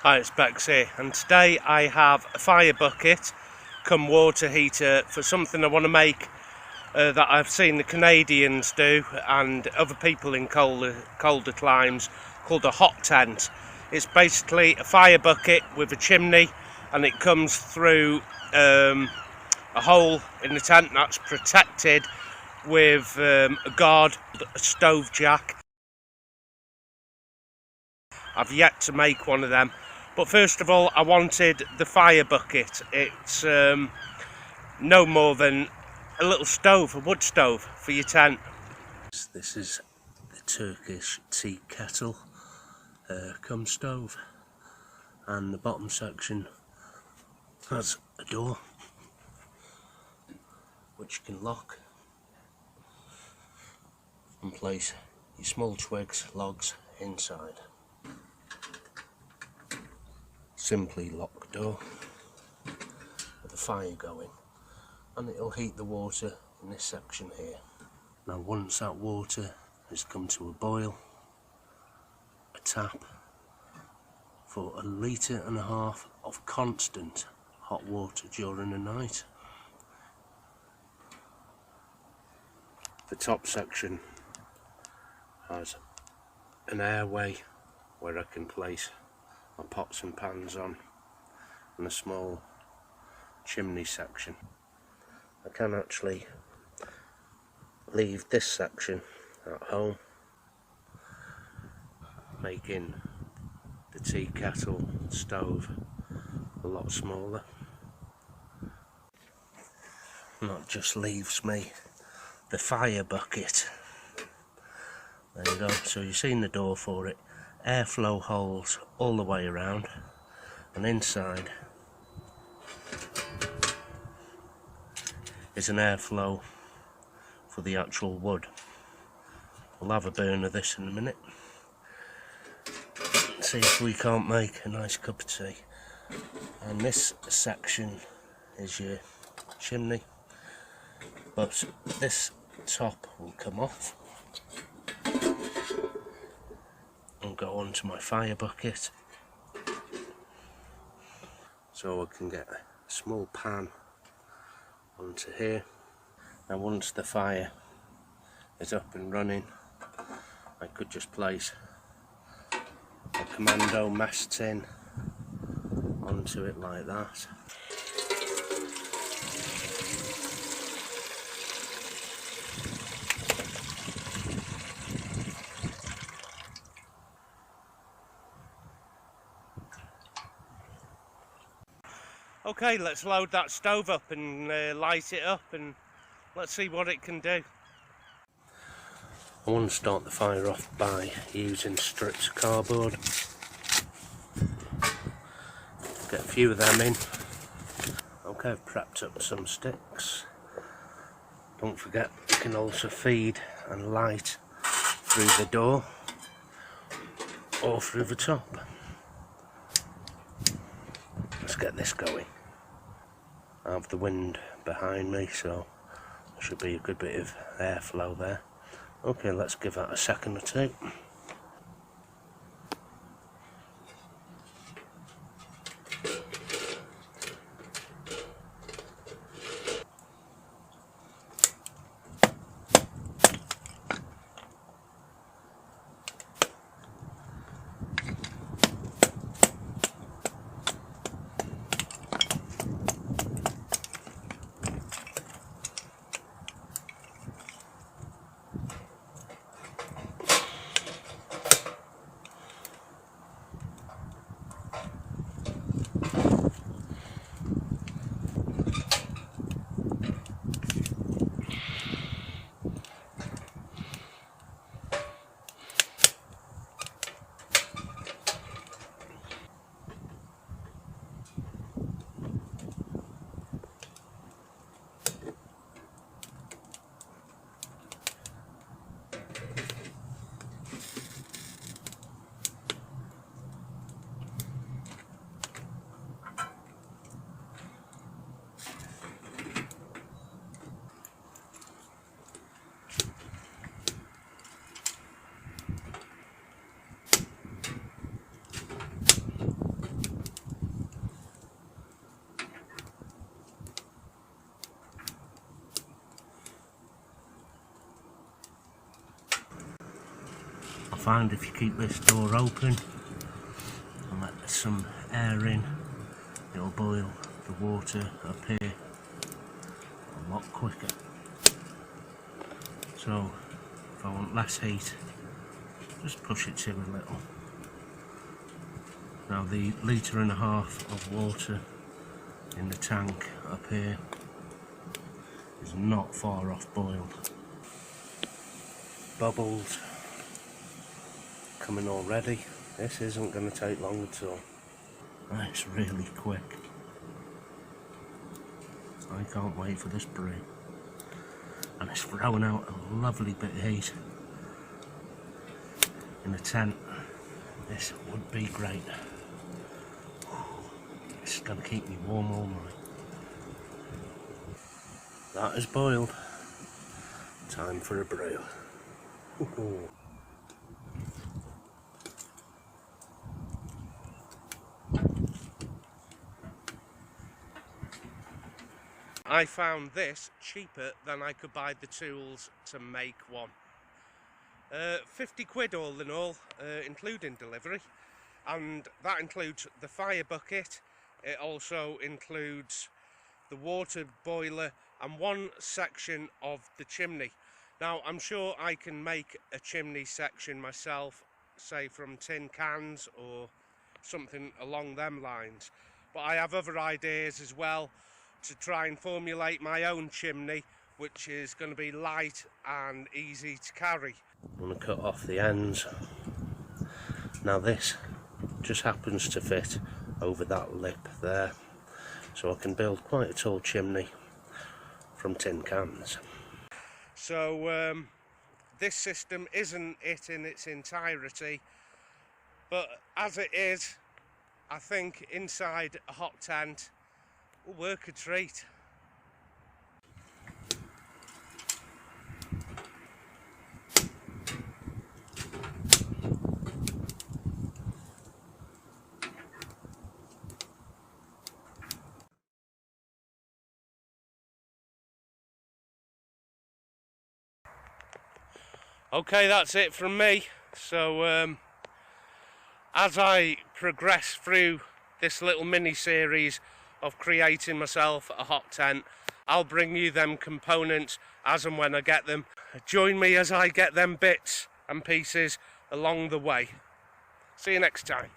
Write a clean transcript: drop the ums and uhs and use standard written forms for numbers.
Hi, it's Bex here, and today I have a fire bucket come water heater for something I want to make that I've seen the Canadians do and other people in colder climes, called a hot tent. It's basically a fire bucket with a chimney, and it comes through a hole in the tent that's protected with a guard, a stove jack. I've yet to make one of them, but first of all I wanted the fire bucket. It's no more than a little stove, a wood stove for your tent. This is the Turkish tea kettle cum stove, and the bottom section has a door which you can lock and place your small twigs, logs inside. Simply lock the door with the fire going, and it'll heat the water in this section here. Now once that water has come to a boil, a tap for 1.5 litres of constant hot water during the night. The top section has an airway where I can place my pots and pans on, and a small chimney section. I can actually leave this section at home, making the tea kettle stove a lot smaller. And that just leaves me the fire bucket. There you go, so you've seen the door for it. Airflow holes all the way around, and inside is an airflow for the actual wood. We'll have a burn of this in a minute. See if we can't make a nice cup of tea. And this section is your chimney, but this top will come off and go onto my fire bucket, so I can get a small pan onto here. Now once the fire is up and running, I could just place a commando mess tin onto it like that. Okay, let's load that stove up and light it up, and let's see what it can do. I want to start the fire off by using strips of cardboard. Get a few of them in. Okay, I've prepped up some sticks. Don't forget, you can also feed and light through the door or through the top. Let's get this going. I have the wind behind me, so there should be a good bit of airflow there. Okay, let's give that a second or two. find if you keep this door open and let some air in, it'll boil the water up here a lot quicker. So if I want less heat, just push it to a little. Now the 1.5 litres of water in the tank up here is not far off boiled. Bubbles coming already. This isn't going to take long at all. It's really quick. I can't wait for this brew. And it's throwing out a lovely bit of heat. In a tent, this would be great. It's going to keep me warm all night. That is boiled. Time for a brew. I found this cheaper than I could buy the tools to make one. 50 quid all in all, including delivery, and that includes the fire bucket. It also includes the water boiler and one section of the chimney. Now I'm sure I can make a chimney section myself, say from tin cans or something along them lines, but I have other ideas as well to try and formulate my own chimney, which is going to be light and easy to carry. I'm going to cut off the ends. Now this just happens to fit over that lip there, so I can build quite a tall chimney from tin cans. So this system isn't it in its entirety, but as it is, I think inside a hot tent will work a treat. Okay, that's it from me. So as I progress through this little mini series of creating myself a hot tent, I'll bring you them components as and when I get them. Join me as I get them bits and pieces along the way. See you next time.